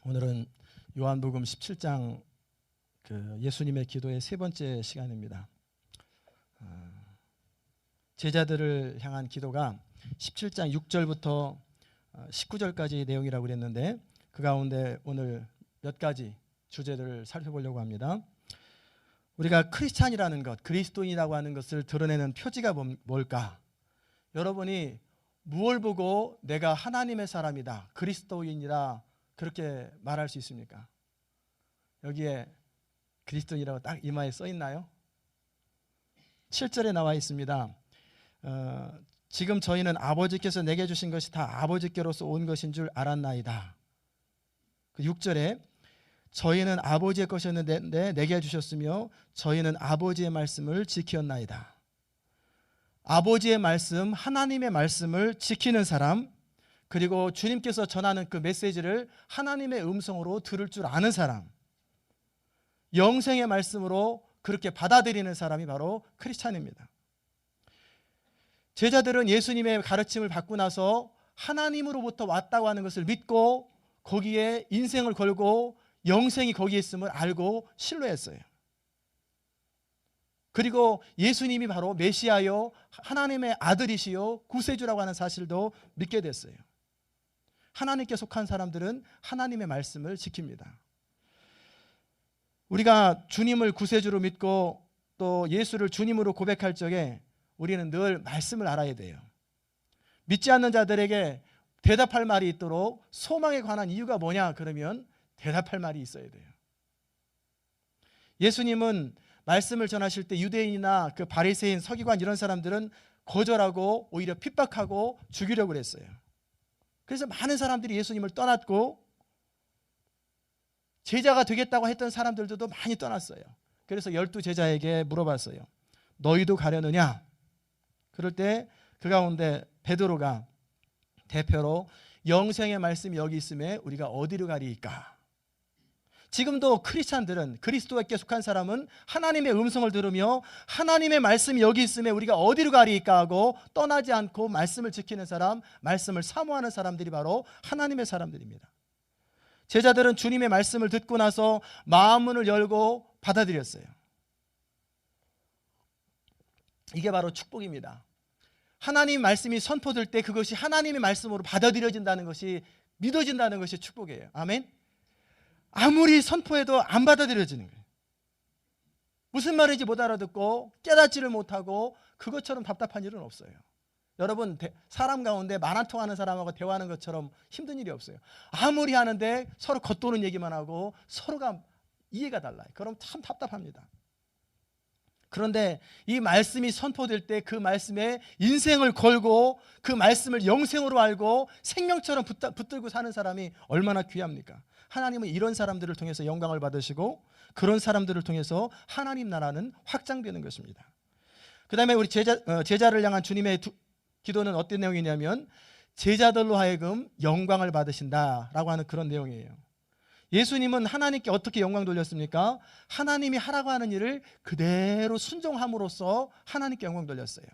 오늘은 요한복음 17장 예수님의 기도의 세 번째 시간입니다. 제자들을 향한 기도가 17장 6절부터 19절까지 내용이라고 그랬는데 그 가운데 오늘 몇 가지 주제를 살펴보려고 합니다. 우리가 크리스찬이라는 것, 그리스도인이라고 하는 것을 드러내는 표지가 뭘까? 여러분이 무엇을 보고 내가 하나님의 사람이다, 그리스도인이라 그렇게 말할 수 있습니까? 여기에 그리스도인이라고 딱 이마에 써 있나요? 7절에 나와 있습니다. 지금 저희는 아버지께서 내게 주신 것이 다 아버지께로서 온 것인 줄 알았나이다. 6절에 저희는 아버지의 것이었는데 내게 주셨으며 저희는 아버지의 말씀을 지켰나이다. 아버지의 말씀, 하나님의 말씀을 지키는 사람, 그리고 주님께서 전하는 그 메시지를 하나님의 음성으로 들을 줄 아는 사람, 영생의 말씀으로 그렇게 받아들이는 사람이 바로 크리스찬입니다. 제자들은 예수님의 가르침을 받고 나서 하나님으로부터 왔다고 하는 것을 믿고 거기에 인생을 걸고 영생이 거기에 있음을 알고 신뢰했어요. 그리고 예수님이 바로 메시아요, 하나님의 아들이시요 구세주라고 하는 사실도 믿게 됐어요. 하나님께 속한 사람들은 하나님의 말씀을 지킵니다. 우리가 주님을 구세주로 믿고 또 예수를 주님으로 고백할 적에 우리는 늘 말씀을 알아야 돼요. 믿지 않는 자들에게 대답할 말이 있도록 소망에 관한 이유가 뭐냐 그러면 대답할 말이 있어야 돼요. 예수님은 말씀을 전하실 때 유대인이나 그 바리새인, 서기관 이런 사람들은 거절하고 오히려 핍박하고 죽이려고 그랬어요. 그래서 많은 사람들이 예수님을 떠났고 제자가 되겠다고 했던 사람들도 많이 떠났어요. 그래서 12제자에게 물어봤어요. 너희도 가려느냐? 그럴 때 그 가운데 베드로가 대표로 영생의 말씀이 여기 있음에 우리가 어디로 가리이까? 지금도 크리스찬들은, 그리스도께 속한 사람은 하나님의 음성을 들으며 하나님의 말씀이 여기 있음에 우리가 어디로 가리이까 하고 떠나지 않고 말씀을 지키는 사람, 말씀을 사모하는 사람들이 바로 하나님의 사람들입니다. 제자들은 주님의 말씀을 듣고 나서 마음문을 열고 받아들였어요. 이게 바로 축복입니다. 하나님 말씀이 선포될 때 그것이 하나님의 말씀으로 받아들여진다는 것이, 믿어진다는 것이 축복이에요. 아멘. 아무리 선포해도 안 받아들여지는 거예요. 무슨 말인지 못 알아듣고 깨닫지를 못하고 그것처럼 답답한 일은 없어요. 여러분, 사람 가운데 말 안 통하는 사람하고 대화하는 것처럼 힘든 일이 없어요. 아무리 하는데 서로 겉도는 얘기만 하고 서로가 이해가 달라요. 그럼 참 답답합니다. 그런데 이 말씀이 선포될 때 그 말씀에 인생을 걸고 그 말씀을 영생으로 알고 생명처럼 붙들고 사는 사람이 얼마나 귀합니까? 하나님은 이런 사람들을 통해서 영광을 받으시고 그런 사람들을 통해서 하나님 나라는 확장되는 것입니다. 그 다음에 우리 제자를 향한 주님의 기도는 어떤 내용이냐면 제자들로 하여금 영광을 받으신다라고 하는 그런 내용이에요. 예수님은 하나님께 어떻게 영광 돌렸습니까? 하나님이 하라고 하는 일을 그대로 순종함으로써 하나님께 영광 돌렸어요.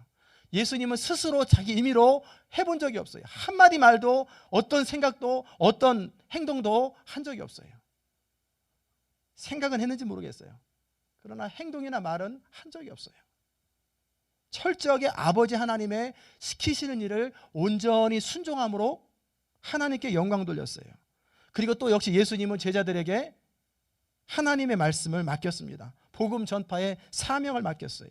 예수님은 스스로 자기 임의로 해본 적이 없어요. 한마디 말도 어떤 생각도 어떤 행동도 한 적이 없어요. 생각은 했는지 모르겠어요. 그러나 행동이나 말은 한 적이 없어요. 철저하게 아버지 하나님의 시키시는 일을 온전히 순종함으로 하나님께 영광 돌렸어요. 그리고 또 역시 예수님은 제자들에게 하나님의 말씀을 맡겼습니다. 복음 전파의 사명을 맡겼어요.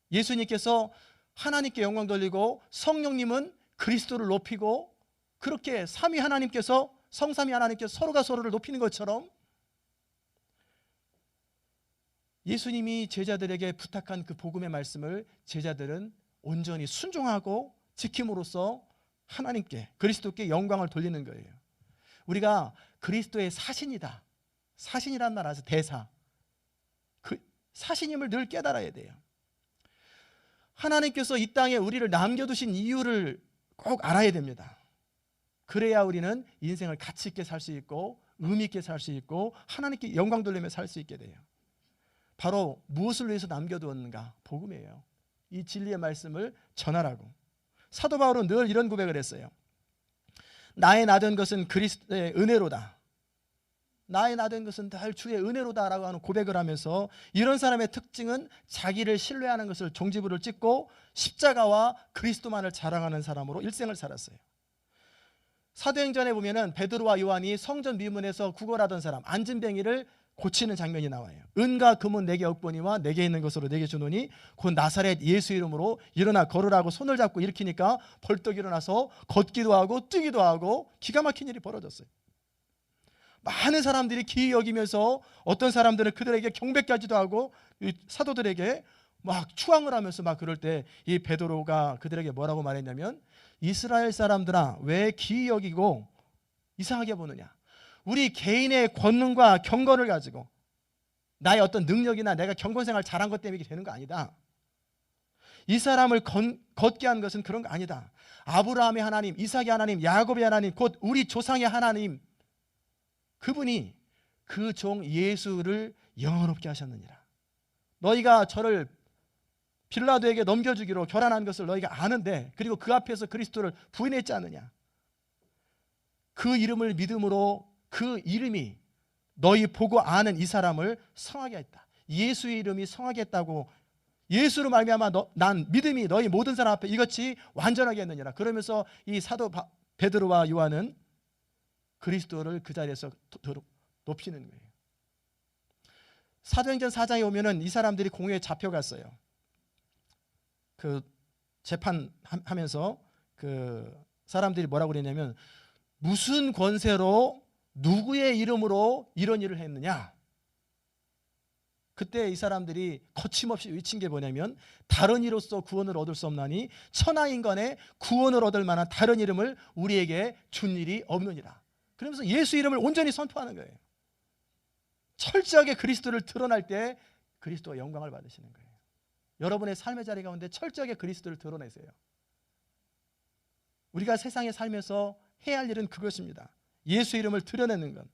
예수님께서 하나님께 영광 돌리고 성령님은 그리스도를 높이고 그렇게 삼위 하나님께서, 성삼위 하나님께서 서로가 서로를 높이는 것처럼 예수님이 제자들에게 부탁한 그 복음의 말씀을 제자들은 온전히 순종하고 지킴으로써 하나님께, 그리스도께 영광을 돌리는 거예요. 우리가 그리스도의 사신이다, 사신이란 말 아세요? 대사. 그 사신임을 늘 깨달아야 돼요. 하나님께서 이 땅에 우리를 남겨두신 이유를 꼭 알아야 됩니다. 그래야 우리는 인생을 가치 있게 살 수 있고 의미 있게 살 수 있고 하나님께 영광 돌리며 살 수 있게 돼요. 바로 무엇을 위해서 남겨두었는가? 복음이에요. 이 진리의 말씀을 전하라고. 사도 바울은 늘 이런 고백을 했어요. 나의 나된 것은 그리스도의 은혜로다. 나의 나된 것은 다 주의 은혜로다라고 하는 고백을 하면서, 이런 사람의 특징은 자기를 신뢰하는 것을 종지부를 찍고 십자가와 그리스도만을 자랑하는 사람으로 일생을 살았어요. 사도행전에 보면은 베드로와 요한이 성전 미문에서 구걸하던 사람 안진뱅이를 고치는 장면이 나와요. 은과 금은 내게 없거니와 내게 있는 것으로 내게 주노니 곧 나사렛 예수 이름으로 일어나 걸으라고 손을 잡고 일으키니까 벌떡 일어나서 걷기도 하고 뛰기도 하고 기가 막힌 일이 벌어졌어요. 많은 사람들이 기이 여기면서 어떤 사람들은 그들에게 경배까지도 하고 사도들에게 막 추앙을 하면서 막 그럴 때 이 베드로가 그들에게 뭐라고 말했냐면, 이스라엘 사람들아 왜 기이 여기고 이상하게 보느냐. 우리 개인의 권능과 경건을 가지고 나의 어떤 능력이나 내가 경건생활 잘한 것 때문에 이게 되는 거 아니다. 이 사람을 걷게 한 것은 그런 거 아니다. 아브라함의 하나님, 이삭의 하나님, 야곱의 하나님, 곧 우리 조상의 하나님, 그분이 그 종 예수를 영원롭게 하셨느니라. 너희가 저를 빌라도에게 넘겨주기로 결단한 것을 너희가 아는데, 그리고 그 앞에서 그리스도를 부인했지 않느냐. 그 이름을 믿음으로 그 이름이 너희 보고 아는 이 사람을 성하게 했다. 예수의 이름이 성하게 했다고, 예수로 말미암아 난 믿음이 너희 모든 사람 앞에 이같이 완전하게 했느니라. 그러면서 이 사도 베드로와 요한은 그리스도를 그 자리에서 높이는 거예요. 사도행전 4장에 오면은 이 사람들이 공회에 잡혀갔어요. 그 재판하면서 그 사람들이 뭐라고 그랬냐면, 무슨 권세로 누구의 이름으로 이런 일을 했느냐. 그때 이 사람들이 거침없이 외친 게 뭐냐면, 다른 이로써 구원을 얻을 수 없나니 천하인간의 구원을 얻을 만한 다른 이름을 우리에게 준 일이 없느니라. 그러면서 예수 이름을 온전히 선포하는 거예요. 철저하게 그리스도를 드러날 때 그리스도가 영광을 받으시는 거예요. 여러분의 삶의 자리 가운데 철저하게 그리스도를 드러내세요. 우리가 세상에 살면서 해야 할 일은 그것입니다. 예수 이름을 드러내는 것.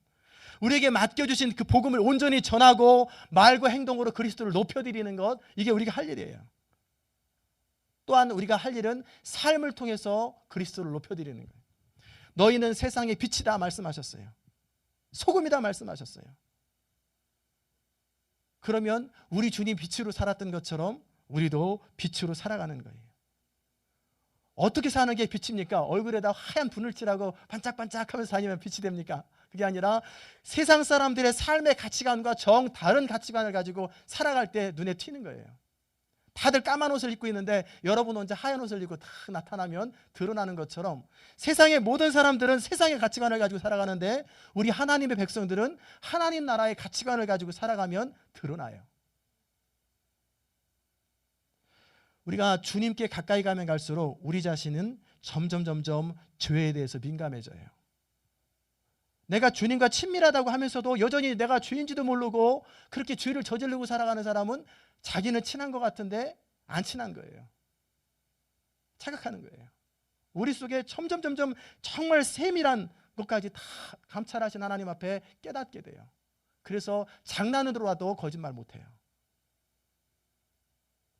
우리에게 맡겨주신 그 복음을 온전히 전하고 말과 행동으로 그리스도를 높여드리는 것, 이게 우리가 할 일이에요. 또한 우리가 할 일은 삶을 통해서 그리스도를 높여드리는 거예요. 너희는 세상의 빛이다 말씀하셨어요. 소금이다 말씀하셨어요. 그러면 우리 주님 빛으로 살았던 것처럼 우리도 빛으로 살아가는 거예요. 어떻게 사는 게 빛입니까? 얼굴에다 하얀 분을 칠하고 반짝반짝하면서 다니면 빛이 됩니까? 그게 아니라 세상 사람들의 삶의 가치관과 정 다른 가치관을 가지고 살아갈 때 눈에 튀는 거예요. 다들 까만 옷을 입고 있는데 여러분 혼자 하얀 옷을 입고 딱 나타나면 드러나는 것처럼, 세상의 모든 사람들은 세상의 가치관을 가지고 살아가는데 우리 하나님의 백성들은 하나님 나라의 가치관을 가지고 살아가면 드러나요. 우리가 주님께 가까이 가면 갈수록 우리 자신은 점점 죄에 대해서 민감해져요. 내가 주님과 친밀하다고 하면서도 여전히 내가 죄인지도 모르고 그렇게 죄를 저지르고 살아가는 사람은 자기는 친한 것 같은데 안 친한 거예요. 착각하는 거예요. 우리 속에 점점 정말 세밀한 것까지 다 감찰하신 하나님 앞에 깨닫게 돼요. 그래서 장난으로라도 거짓말 못해요.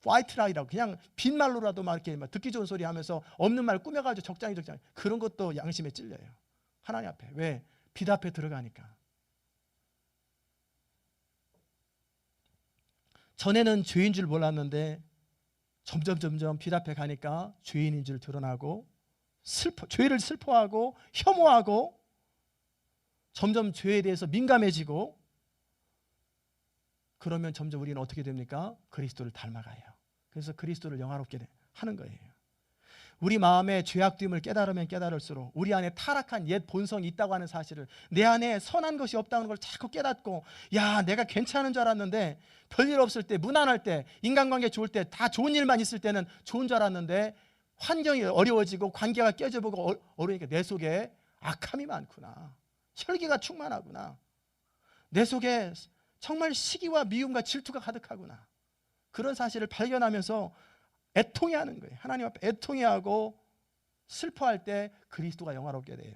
화이트라이라고 그냥 빈말로라도 막 이렇게 듣기 좋은 소리 하면서 없는 말 꾸며가지고 적당히 그런 것도 양심에 찔려요. 하나님 앞에. 왜? 빛 앞에 들어가니까. 전에는 죄인 줄 몰랐는데 점점 빛 앞에 가니까 죄인인 줄 드러나고 죄를 슬퍼하고 혐오하고 점점 죄에 대해서 민감해지고, 그러면 점점 우리는 어떻게 됩니까? 그리스도를 닮아가요. 그래서 그리스도를 영화롭게 하는 거예요. 우리 마음에 죄악됨을 깨달으면 깨달을수록 우리 안에 타락한 옛 본성이 있다고 하는 사실을, 내 안에 선한 것이 없다는 걸 자꾸 깨닫고, 야, 내가 괜찮은 줄 알았는데, 별일 없을 때, 무난할 때, 인간관계 좋을 때, 다 좋은 일만 있을 때는 좋은 줄 알았는데 환경이 어려워지고 관계가 깨져보고 어려우니까 내 속에 악함이 많구나, 혈기가 충만하구나, 내 속에 정말 시기와 미움과 질투가 가득하구나, 그런 사실을 발견하면서 애통해하는 거예요. 하나님 앞에 애통해하고 슬퍼할 때 그리스도가 영화롭게 돼요.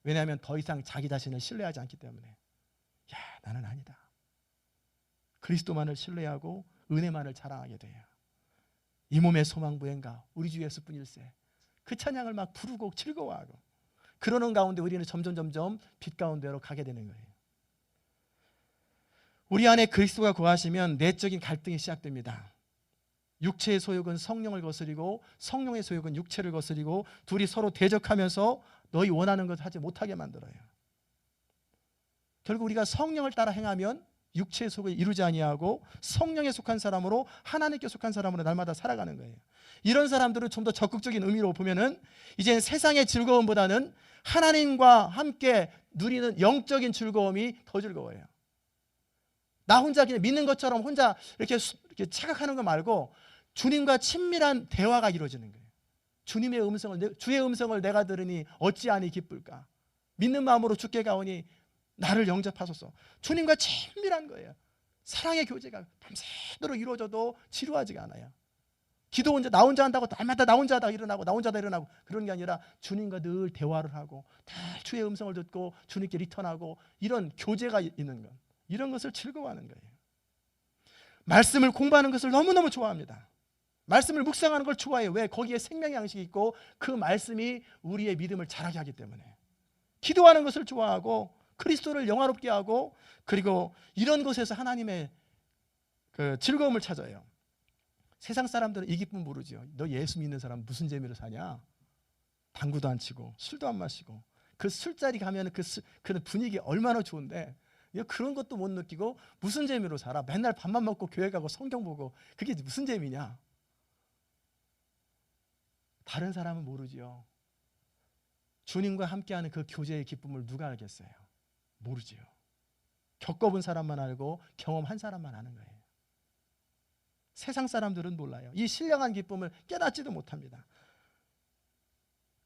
왜냐하면 더 이상 자기 자신을 신뢰하지 않기 때문에. 야, 나는 아니다. 그리스도만을 신뢰하고 은혜만을 자랑하게 돼요. 이 몸의 소망 부행가 우리 주 예수뿐일세. 그 찬양을 막 부르고 즐거워하고, 그러는 가운데 우리는 점점 빛 가운데로 가게 되는 거예요. 우리 안에 그리스도가 거하시면 내적인 갈등이 시작됩니다. 육체의 소욕은 성령을 거스리고 성령의 소욕은 육체를 거스리고 둘이 서로 대적하면서 너희 원하는 것 하지 못하게 만들어요. 결국 우리가 성령을 따라 행하면 육체의 속을 이루지 아니하고 성령에 속한 사람으로 하나님께 속한 사람으로 날마다 살아가는 거예요. 이런 사람들은 좀 더 적극적인 의미로 보면은 이제 세상의 즐거움보다는 하나님과 함께 누리는 영적인 즐거움이 더 즐거워요. 나 혼자 그냥 믿는 것처럼 혼자 이렇게 착각하는 거 말고 주님과 친밀한 대화가 이루어지는 거예요. 주님의 음성을, 주의 음성을 내가 들으니 어찌하니 기쁠까? 믿는 마음으로 주께 가오니 나를 영접하소서. 주님과 친밀한 거예요. 사랑의 교제가 밤새도록 이루어져도 지루하지가 않아요. 기도 혼자 나 혼자 한다고 날마다 나 혼자 하다 일어나고 나 혼자 하다 일어나고 그런 게 아니라 주님과 늘 대화를 하고 늘 주의 음성을 듣고 주님께 리턴하고 이런 교제가 있는 것, 이런 것을 즐거워하는 거예요. 말씀을 공부하는 것을 너무너무 좋아합니다. 말씀을 묵상하는 걸 좋아해요. 왜? 거기에 생명의 양식이 있고 그 말씀이 우리의 믿음을 자라게 하기 때문에. 기도하는 것을 좋아하고 그리스도를 영화롭게 하고 그리고 이런 것에서 하나님의 그 즐거움을 찾아요. 세상 사람들은 이 기쁨 모르죠. 너 예수 믿는 사람 무슨 재미로 사냐? 당구도 안 치고 술도 안 마시고 그 술자리 가면 그 분위기 얼마나 좋은데 그런 것도 못 느끼고 무슨 재미로 살아? 맨날 밥만 먹고 교회 가고 성경 보고 그게 무슨 재미냐? 다른 사람은 모르지요. 주님과 함께하는 그 교제의 기쁨을 누가 알겠어요? 모르지요. 겪어본 사람만 알고 경험한 사람만 아는 거예요. 세상 사람들은 몰라요. 이 신령한 기쁨을 깨닫지도 못합니다.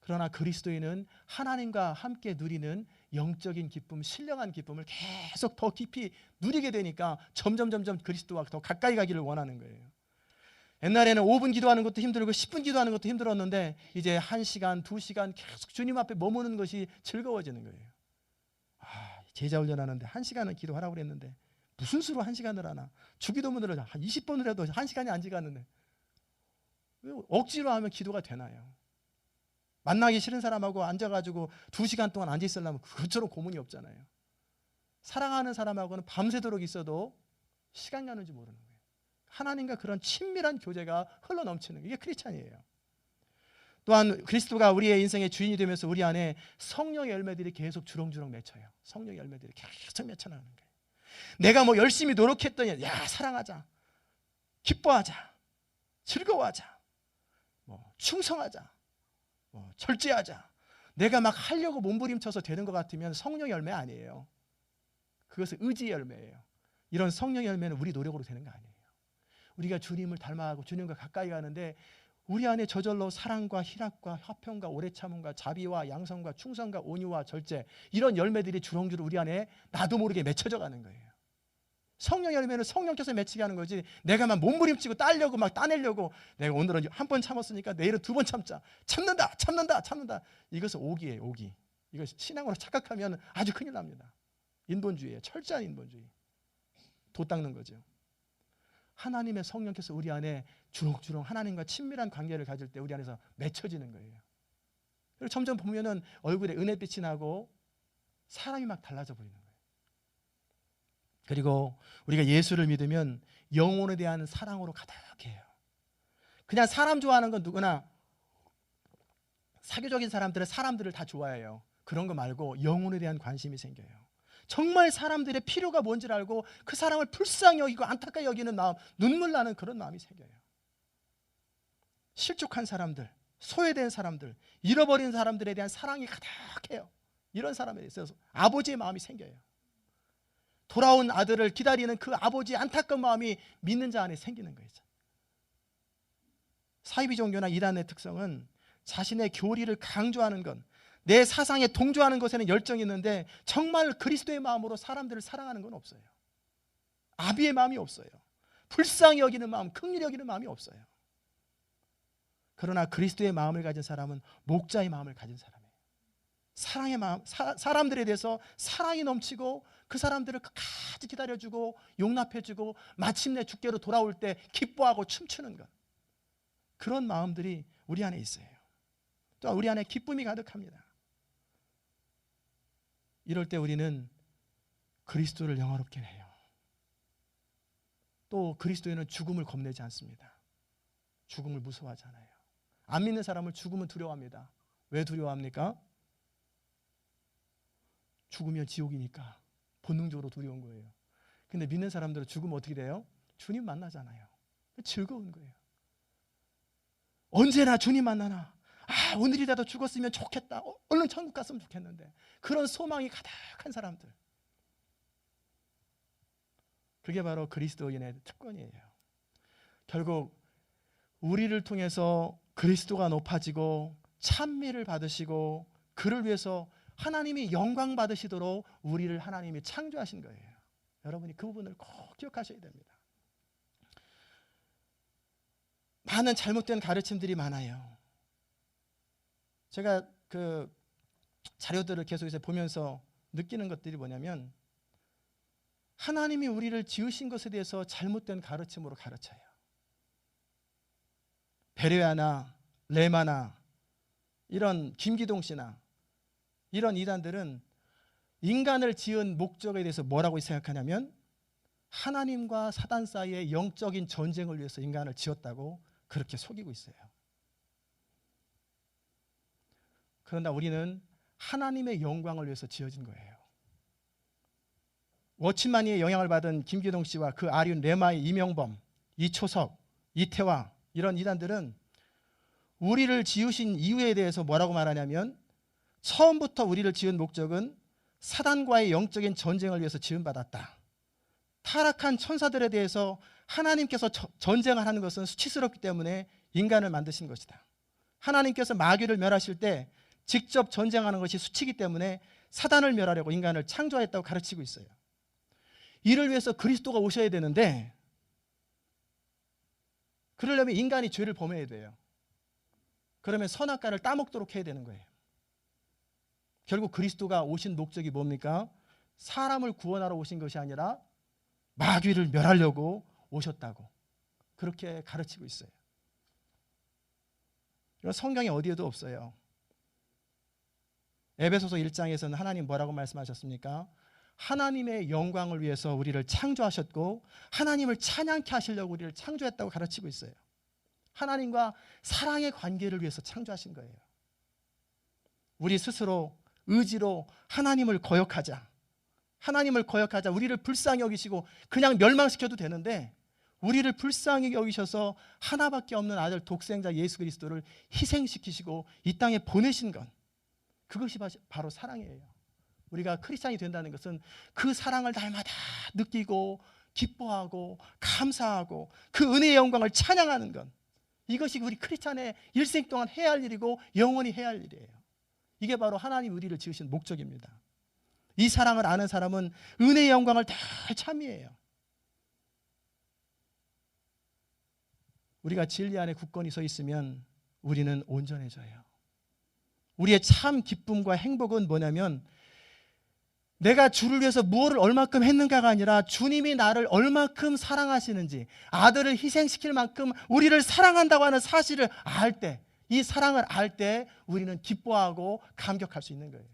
그러나 그리스도인은 하나님과 함께 누리는 영적인 기쁨, 신령한 기쁨을 계속 더 깊이 누리게 되니까 점점 그리스도와 더 가까이 가기를 원하는 거예요. 옛날에는 5분 기도하는 것도 힘들고 10분 기도하는 것도 힘들었는데 이제 1시간, 2시간 계속 주님 앞에 머무는 것이 즐거워지는 거예요. 제자 훈련하는데 1시간은 기도하라고 그랬는데 무슨 수로 1시간을 하나? 주기도문을 한 20번을 해도 1시간이 안 지갔는데 억지로 하면 기도가 되나요? 만나기 싫은 사람하고 앉아가지고 2시간 동안 앉아있으려면 그것처럼 고문이 없잖아요. 사랑하는 사람하고는 밤새도록 있어도 시간 가는 줄 모르는 거예요. 하나님과 그런 친밀한 교제가 흘러넘치는 게 이게 크리스찬이에요. 또한 그리스도가 우리의 인생의 주인이 되면서 우리 안에 성령의 열매들이 계속 주렁주렁 맺혀요. 성령의 열매들이 계속 맺혀나가는 거예요. 내가 뭐 열심히 노력했더니 야 사랑하자, 기뻐하자, 즐거워하자, 뭐 충성하자, 뭐 절제하자. 내가 막 하려고 몸부림쳐서 되는 것 같으면 성령의 열매 아니에요. 그것은 의지의 열매예요. 이런 성령의 열매는 우리 노력으로 되는 거 아니에요. 우리가 주님을 닮아가고 주님과 가까이 가는데 우리 안에 저절로 사랑과 희락과 화평과 오래 참음과 자비와 양성과 충성과 온유와 절제 이런 열매들이 주렁주렁 우리 안에 나도 모르게 맺혀져 가는 거예요. 성령 열매는 성령께서 맺히게 하는 거지 내가 막 몸부림치고 따려고 막 따내려고 내가 오늘은 한 번 참았으니까 내일은 2번 참자. 참는다. 이것은 오기예요. 오기. 이거 신앙으로 착각하면 아주 큰일 납니다. 인본주의예요. 철저한 인본주의. 도 닦는 거죠. 하나님의 성령께서 우리 안에 주렁주렁 하나님과 친밀한 관계를 가질 때 우리 안에서 맺혀지는 거예요. 그리고 점점 보면은 얼굴에 은혜빛이 나고 사람이 막 달라져 보이는 거예요. 그리고 우리가 예수를 믿으면 영혼에 대한 사랑으로 가득해요. 그냥 사람 좋아하는 건 누구나 사교적인 사람들은 사람들을 다 좋아해요. 그런 거 말고 영혼에 대한 관심이 생겨요. 정말 사람들의 필요가 뭔지를 알고 그 사람을 불쌍히 여기고 안타까이 여기는 마음, 눈물 나는 그런 마음이 생겨요. 실족한 사람들, 소외된 사람들, 잃어버린 사람들에 대한 사랑이 가득해요. 이런 사람에 있어서 아버지의 마음이 생겨요. 돌아온 아들을 기다리는 그 아버지의 안타까운 마음이 믿는 자 안에 생기는 거예요. 사이비 종교나 이단의 특성은 자신의 교리를 강조하는 것, 내 사상에 동조하는 것에는 열정이 있는데 정말 그리스도의 마음으로 사람들을 사랑하는 건 없어요. 아비의 마음이 없어요. 불쌍히 여기는 마음, 긍휼히 여기는 마음이 없어요. 그러나 그리스도의 마음을 가진 사람은 목자의 마음을 가진 사람이에요. 사랑의 마음, 사람들에 대해서 사랑이 넘치고 그 사람들을 끝까지 기다려주고 용납해주고 마침내 주께로 돌아올 때 기뻐하고 춤추는 것, 그런 마음들이 우리 안에 있어요. 또 우리 안에 기쁨이 가득합니다. 이럴 때 우리는 그리스도를 영화롭게 해요. 또 그리스도인은 죽음을 겁내지 않습니다. 죽음을 무서워하잖아요. 안 믿는 사람은 죽음은 두려워합니다. 왜 두려워합니까? 죽으면 지옥이니까 본능적으로 두려운 거예요. 근데 믿는 사람들은 죽으면 어떻게 돼요? 주님 만나잖아요. 즐거운 거예요. 언제나 주님 만나나. 오늘이라도 죽었으면 좋겠다. 얼른 천국 갔으면 좋겠는데. 그런 소망이 가득한 사람들. 그게 바로 그리스도인의 특권이에요. 결국 우리를 통해서 그리스도가 높아지고 찬미를 받으시고 그를 위해서 하나님이 영광 받으시도록 우리를 하나님이 창조하신 거예요. 여러분이 그 부분을 꼭 기억하셔야 됩니다. 많은 잘못된 가르침들이 많아요. 제가 그 자료들을 계속해서 보면서 느끼는 것들이 뭐냐면 하나님이 우리를 지으신 것에 대해서 잘못된 가르침으로 가르쳐요. 베레아나 레마나 이런 김기동 씨나 이런 이단들은 인간을 지은 목적에 대해서 뭐라고 생각하냐면 하나님과 사단 사이의 영적인 전쟁을 위해서 인간을 지었다고 그렇게 속이고 있어요. 그러나 우리는 하나님의 영광을 위해서 지어진 거예요. 워치마니의 영향을 받은 김기동 씨와 그 아륜 레마의 이명범, 이초석, 이태화 이런 이단들은 우리를 지으신 이유에 대해서 뭐라고 말하냐면 처음부터 우리를 지은 목적은 사단과의 영적인 전쟁을 위해서 지음받았다. 타락한 천사들에 대해서 하나님께서 전쟁을 하는 것은 수치스럽기 때문에 인간을 만드신 것이다. 하나님께서 마귀를 멸하실 때 직접 전쟁하는 것이 수치이기 때문에 사단을 멸하려고 인간을 창조했다고 가르치고 있어요. 이를 위해서 그리스도가 오셔야 되는데 그러려면 인간이 죄를 범해야 돼요. 그러면 선악과를 따먹도록 해야 되는 거예요. 결국 그리스도가 오신 목적이 뭡니까? 사람을 구원하러 오신 것이 아니라 마귀를 멸하려고 오셨다고 그렇게 가르치고 있어요. 이건 성경에 어디에도 없어요. 에베소서 1장에서는 하나님 뭐라고 말씀하셨습니까? 하나님의 영광을 위해서 우리를 창조하셨고 하나님을 찬양케 하시려고 우리를 창조했다고 가르치고 있어요. 하나님과 사랑의 관계를 위해서 창조하신 거예요. 우리 스스로 의지로 하나님을 거역하자. 하나님을 거역하자. 우리를 불쌍히 여기시고 그냥 멸망시켜도 되는데 우리를 불쌍히 여기셔서 하나밖에 없는 아들 독생자 예수 그리스도를 희생시키시고 이 땅에 보내신 것. 그것이 바로 사랑이에요. 우리가 크리스찬이 된다는 것은 그 사랑을 날마다 느끼고 기뻐하고 감사하고 그 은혜의 영광을 찬양하는 것. 이것이 우리 크리스찬의 일생 동안 해야 할 일이고 영원히 해야 할 일이에요. 이게 바로 하나님 우리를 지으신 목적입니다. 이 사랑을 아는 사람은 은혜의 영광을 다 참여해요. 우리가 진리 안에 굳건히 서 있으면 우리는 온전해져요. 우리의 참 기쁨과 행복은 뭐냐면 내가 주를 위해서 무엇을 얼마큼 했는가가 아니라 주님이 나를 얼마큼 사랑하시는지 아들을 희생시킬 만큼 우리를 사랑한다고 하는 사실을 알 때, 이 사랑을 알 때 우리는 기뻐하고 감격할 수 있는 거예요.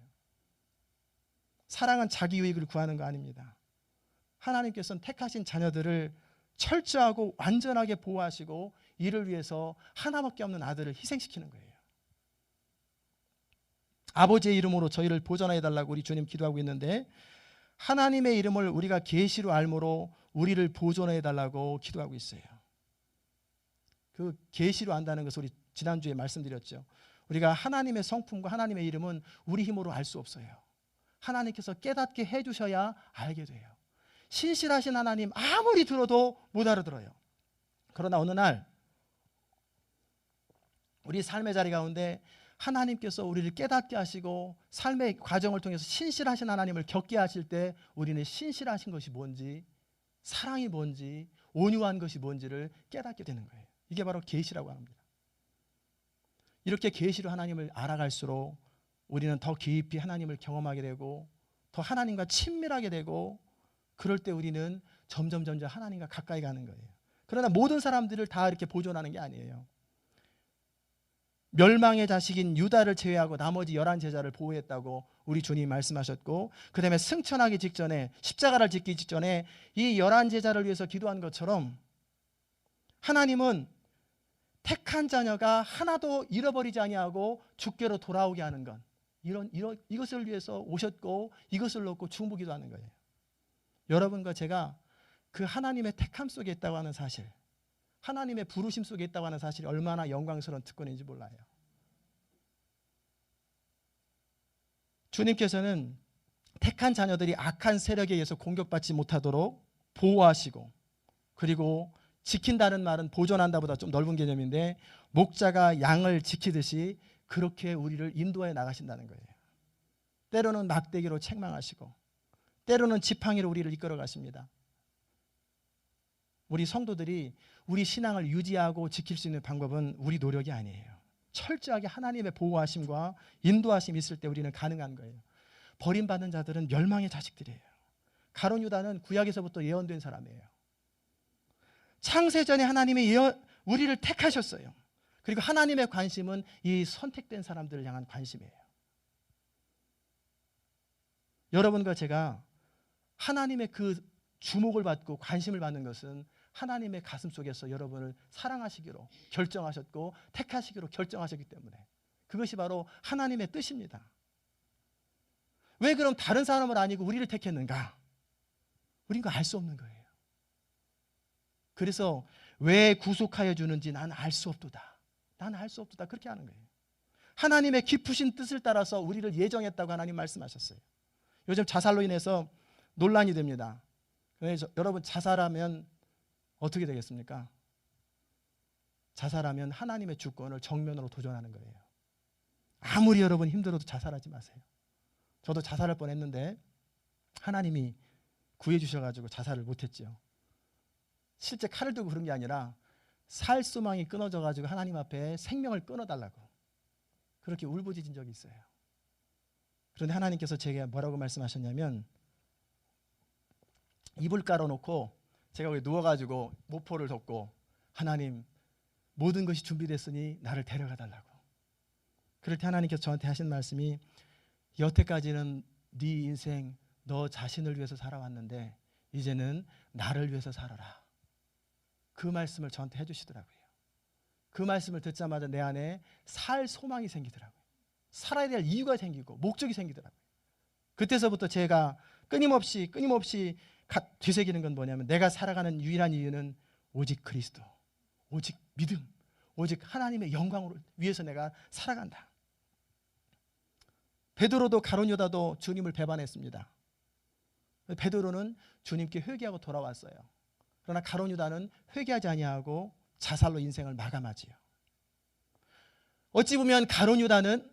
사랑은 자기 유익을 구하는 거 아닙니다. 하나님께서는 택하신 자녀들을 철저하고 완전하게 보호하시고 이를 위해서 하나밖에 없는 아들을 희생시키는 거예요. 아버지의 이름으로 저희를 보존해 달라고 우리 주님 기도하고 있는데 하나님의 이름을 우리가 계시로 알므로 우리를 보존해 달라고 기도하고 있어요. 그 계시로 안다는 것을 우리 지난주에 말씀드렸죠. 우리가 하나님의 성품과 하나님의 이름은 우리 힘으로 알 수 없어요. 하나님께서 깨닫게 해주셔야 알게 돼요. 신실하신 하나님 아무리 들어도 못 알아들어요. 그러나 어느 날 우리 삶의 자리 가운데 하나님께서 우리를 깨닫게 하시고 삶의 과정을 통해서 신실하신 하나님을 겪게 하실 때 우리는 신실하신 것이 뭔지, 사랑이 뭔지, 온유한 것이 뭔지를 깨닫게 되는 거예요. 이게 바로 계시라고 합니다. 이렇게 계시로 하나님을 알아갈수록 우리는 더 깊이 하나님을 경험하게 되고 더 하나님과 친밀하게 되고 그럴 때 우리는 점점 하나님과 가까이 가는 거예요. 그러나 모든 사람들을 다 이렇게 보존하는 게 아니에요. 멸망의 자식인 유다를 제외하고 나머지 11 제자를 보호했다고 우리 주님이 말씀하셨고, 그 다음에 승천하기 직전에, 십자가를 짓기 직전에 이 11제자를 위해서 기도한 것처럼 하나님은 택한 자녀가 하나도 잃어버리지 아니하고 주께로 돌아오게 하는 것, 이것을 위해서 오셨고 이것을 놓고 중보기도 하는 거예요. 여러분과 제가 그 하나님의 택함 속에 있다고 하는 사실, 하나님의 부르심 속에 있다고 하는 사실이 얼마나 영광스러운 특권인지 몰라요. 주님께서는 택한 자녀들이 악한 세력에 의해서 공격받지 못하도록 보호하시고, 그리고 지킨다는 말은 보존한다보다 좀 넓은 개념인데, 목자가 양을 지키듯이 그렇게 우리를 인도해 나가신다는 거예요. 때로는 막대기로 책망하시고, 때로는 지팡이로 우리를 이끌어 가십니다. 우리 성도들이 우리 신앙을 유지하고 지킬 수 있는 방법은 우리 노력이 아니에요. 철저하게 하나님의 보호하심과 인도하심이 있을 때 우리는 가능한 거예요. 버림받은 자들은 멸망의 자식들이에요. 가룟 유다는 구약에서부터 예언된 사람이에요. 창세전에 하나님이 우리를 택하셨어요. 그리고 하나님의 관심은 이 선택된 사람들을 향한 관심이에요. 여러분과 제가 하나님의 그 주목을 받고 관심을 받는 것은 하나님의 가슴 속에서 여러분을 사랑하시기로 결정하셨고 택하시기로 결정하셨기 때문에, 그것이 바로 하나님의 뜻입니다. 왜 그럼 다른 사람을 아니고 우리를 택했는가? 우린 그거 알 수 없는 거예요. 그래서 왜 구속하여 주는지 난 알 수 없도다. 나는 알 수 없도다. 그렇게 하는 거예요. 하나님의 깊으신 뜻을 따라서 우리를 예정했다고 하나님 말씀하셨어요. 요즘 자살로 인해서 논란이 됩니다. 여러분, 자살하면 어떻게 되겠습니까? 자살하면 하나님의 주권을 정면으로 도전하는 거예요. 아무리 여러분 힘들어도 자살하지 마세요. 저도 자살할 뻔했는데 하나님이 구해주셔가지고 자살을 못했죠. 실제 칼을 들고 그런 게 아니라 살 소망이 끊어져가지고 하나님 앞에 생명을 끊어달라고 그렇게 울부짖은 적이 있어요. 그런데 하나님께서 제게 뭐라고 말씀하셨냐면, 이불 깔아놓고 제가 거기 누워가지고 모포를 덮고, 하나님, 모든 것이 준비됐으니 나를 데려가 달라고. 그럴 때 하나님께서 저한테 하신 말씀이, 여태까지는 네 인생 너 자신을 위해서 살아왔는데 이제는 나를 위해서 살아라. 그 말씀을 저한테 해주시더라고요. 그 말씀을 듣자마자 내 안에 살 소망이 생기더라고요. 살아야 될 이유가 생기고 목적이 생기더라고요. 그때서부터 제가 끊임없이 되새기는 건 뭐냐면, 내가 살아가는 유일한 이유는 오직 그리스도, 오직 믿음, 오직 하나님의 영광을 위해서 내가 살아간다. 베드로도 가룟 유다도 주님을 배반했습니다. 베드로는 주님께 회개하고 돌아왔어요. 그러나 가룟 유다는 회개하지 아니하고 자살로 인생을 마감하지요. 어찌 보면 가룟 유다는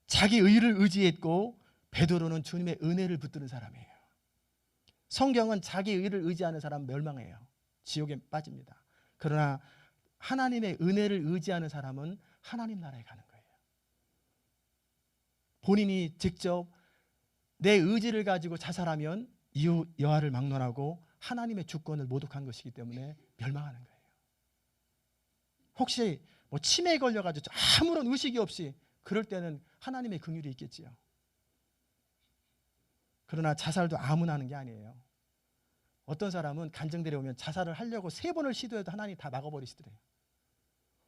자기 의를 의지했고 베드로는 주님의 은혜를 붙드는 사람이에요. 성경은 자기 의를 의지하는 사람 멸망해요. 지옥에 빠집니다. 그러나 하나님의 은혜를 의지하는 사람은 하나님 나라에 가는 거예요. 본인이 직접 내 의지를 가지고 자살하면 이웃 여아를 막론하고 하나님의 주권을 모독한 것이기 때문에 멸망하는 거예요. 혹시 치매에 걸려가지고 아무런 의식이 없이 그럴 때는 하나님의 긍휼이 있겠지요. 그러나 자살도 아무나 하는 게 아니에요. 어떤 사람은 간증들이 오면 자살을 하려고 3번을 시도해도 하나님이 다 막아버리시더래요.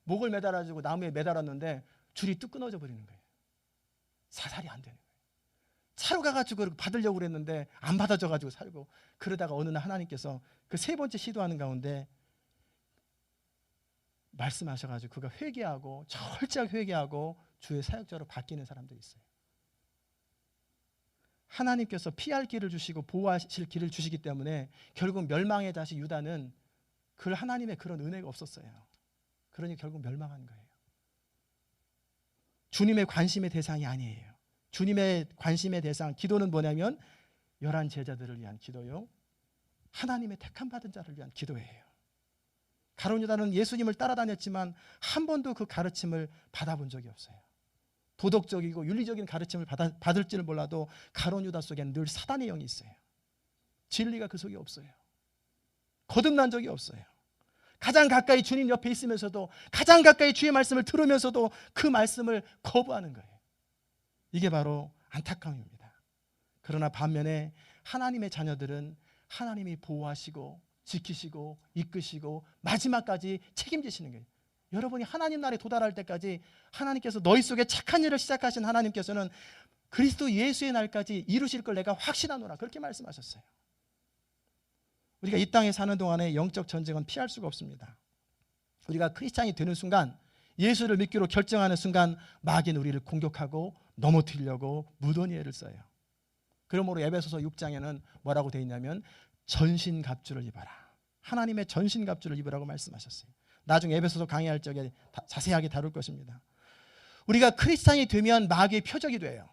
목을 매달아주고 나무에 매달았는데 줄이 뚝 끊어져 버리는 거예요. 자살이 안 되는 거예요. 차로 가가지고 받으려고 그랬는데 안 받아져가지고 살고, 그러다가 어느 날 하나님께서 그 3번째 시도하는 가운데 말씀하셔가지고 그가 회개하고 철저하게 회개하고 주의 사역자로 바뀌는 사람들이 있어요. 하나님께서 피할 길을 주시고 보호하실 길을 주시기 때문에 결국 멸망의 자식 유다는 그 하나님의 그런 은혜가 없었어요. 그러니 결국 멸망한 거예요. 주님의 관심의 대상이 아니에요. 주님의 관심의 대상, 기도는 뭐냐면 11 제자들을 위한 기도요, 하나님의 택함 받은 자를 위한 기도예요. 가룟 유다는 예수님을 따라다녔지만 한 번도 그 가르침을 받아본 적이 없어요. 도덕적이고 윤리적인 가르침을 받을지는 몰라도 가룟 유다 속에는 늘 사단의 영이 있어요. 진리가 그 속에 없어요. 거듭난 적이 없어요. 가장 가까이 주님 옆에 있으면서도, 가장 가까이 주의 말씀을 들으면서도 그 말씀을 거부하는 거예요. 이게 바로 안타까움입니다. 그러나 반면에 하나님의 자녀들은 하나님이 보호하시고 지키시고 이끄시고 마지막까지 책임지시는 거예요. 여러분이 하나님 나라에 도달할 때까지 하나님께서 너희 속에 착한 일을 시작하신 하나님께서는 그리스도 예수의 날까지 이루실 걸 내가 확신하노라, 그렇게 말씀하셨어요. 우리가 이 땅에 사는 동안에 영적 전쟁은 피할 수가 없습니다. 우리가 크리스찬이 되는 순간, 예수를 믿기로 결정하는 순간 마귀는 우리를 공격하고 넘어뜨리려고 무던히 애를 써요. 그러므로 에베소서 6장에는 뭐라고 되어 있냐면 전신갑주를 입어라, 하나님의 전신갑주를 입으라고 말씀하셨어요. 나중에 에베소서 강의할 적에 자세하게 다룰 것입니다. 우리가 크리스찬이 되면 마귀의 표적이 돼요.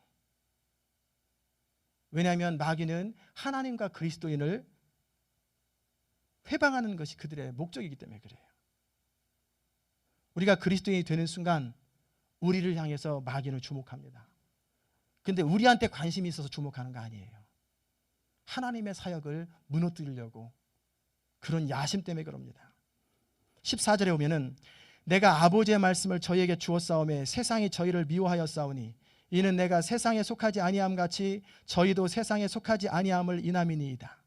왜냐하면 마귀는 하나님과 그리스도인을 회방하는 것이 그들의 목적이기 때문에 그래요. 우리가 그리스도인이 되는 순간 우리를 향해서 마귀는 주목합니다. 근데 우리한테 관심이 있어서 주목하는 거 아니에요. 하나님의 사역을 무너뜨리려고 그런 야심 때문에 그럽니다. 14절에 오면은 내가 아버지의 말씀을 저희에게 주었사오매 세상이 저희를 미워하였사오니 이는 내가 세상에 속하지 아니함 같이 저희도 세상에 속하지 아니함을 인함이니이다.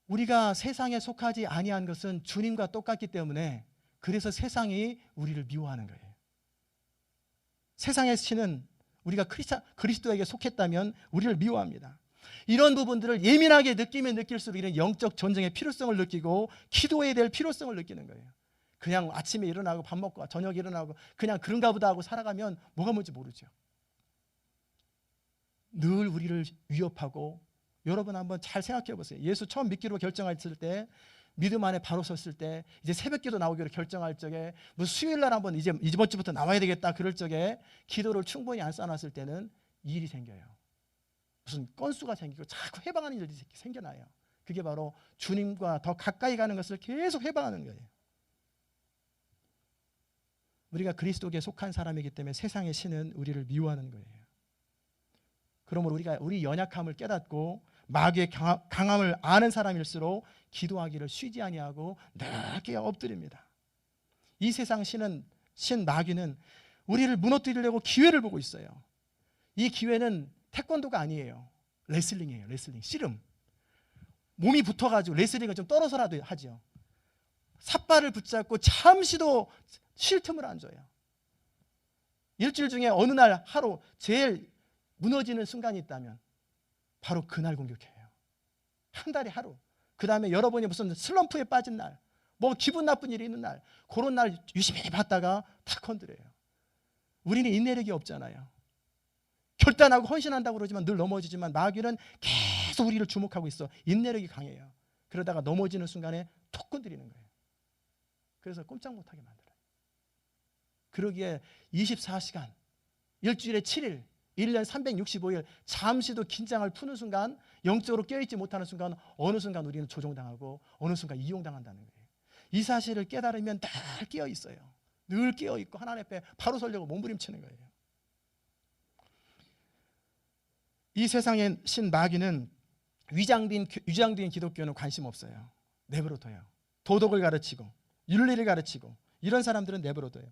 우리가 세상에 속하지 아니한 것은 주님과 똑같기 때문에 그래서 세상이 우리를 미워하는 거예요. 세상의 신은 우리가 그리스도에게 속했다면 우리를 미워합니다. 이런 부분들을 예민하게 느끼면 느낄수록 이런 영적 전쟁의 필요성을 느끼고 기도해야 될 필요성을 느끼는 거예요. 그냥 아침에 일어나고 밥 먹고 저녁에 일어나고 그냥 그런가 보다 하고 살아가면 뭐가 뭔지 모르죠. 늘 우리를 위협하고, 여러분 한번 잘 생각해 보세요. 예수 처음 믿기로 결정했을 때, 믿음 안에 바로 섰을 때, 이제 새벽기도 나오기로 결정할 적에, 무슨 수요일 날 한번 이번 주부터 나와야 되겠다 그럴 적에 기도를 충분히 안 쌓아놨을 때는 일이 생겨요. 무슨 건수가 생기고 자꾸 해방하는 일이 생겨나요. 그게 바로 주님과 더 가까이 가는 것을 계속 해방하는 거예요. 우리가 그리스도께 속한 사람이기 때문에 세상의 신은 우리를 미워하는 거예요. 그러므로 우리가 우리 연약함을 깨닫고 마귀의 강함을 아는 사람일수록 기도하기를 쉬지 아니하고 늘 깨어 엎드립니다. 이 세상 신 마귀는 우리를 무너뜨리려고 기회를 보고 있어요. 이 기회는 태권도가 아니에요. 레슬링이에요. 레슬링, 씨름. 몸이 붙어가지고 레슬링은 좀 떨어서라도 하죠. 삿발을 붙잡고 잠시도 쉴 틈을 안 줘요. 일주일 중에 어느 날 하루 제일 무너지는 순간이 있다면 바로 그날 공격해요. 한 달에 하루. 그 다음에 여러분이 무슨 슬럼프에 빠진 날, 뭐 기분 나쁜 일이 있는 날, 그런 날 유심히 봤다가 탁 건드려요. 우리는 인내력이 없잖아요. 결단하고 헌신한다고 그러지만 늘 넘어지지만 마귀는 계속 우리를 주목하고 있어. 인내력이 강해요. 그러다가 넘어지는 순간에 톡 건드리는 거예요. 그래서 꼼짝 못하게 만들어요. 그러기에 24시간, 일주일에 7일, 1년 365일 잠시도 긴장을 푸는 순간, 영적으로 깨어있지 못하는 순간 어느 순간 우리는 조종당하고 어느 순간 이용당한다는 거예요. 이 사실을 깨달으면 늘 깨어있어요. 늘 깨어있고 하나님 앞에 바로 서려고 몸부림치는 거예요. 이 세상의 신 마귀는 위장된 기독교는 관심 없어요. 내버려둬요. 도덕을 가르치고 윤리를 가르치고 이런 사람들은 내버려둬요.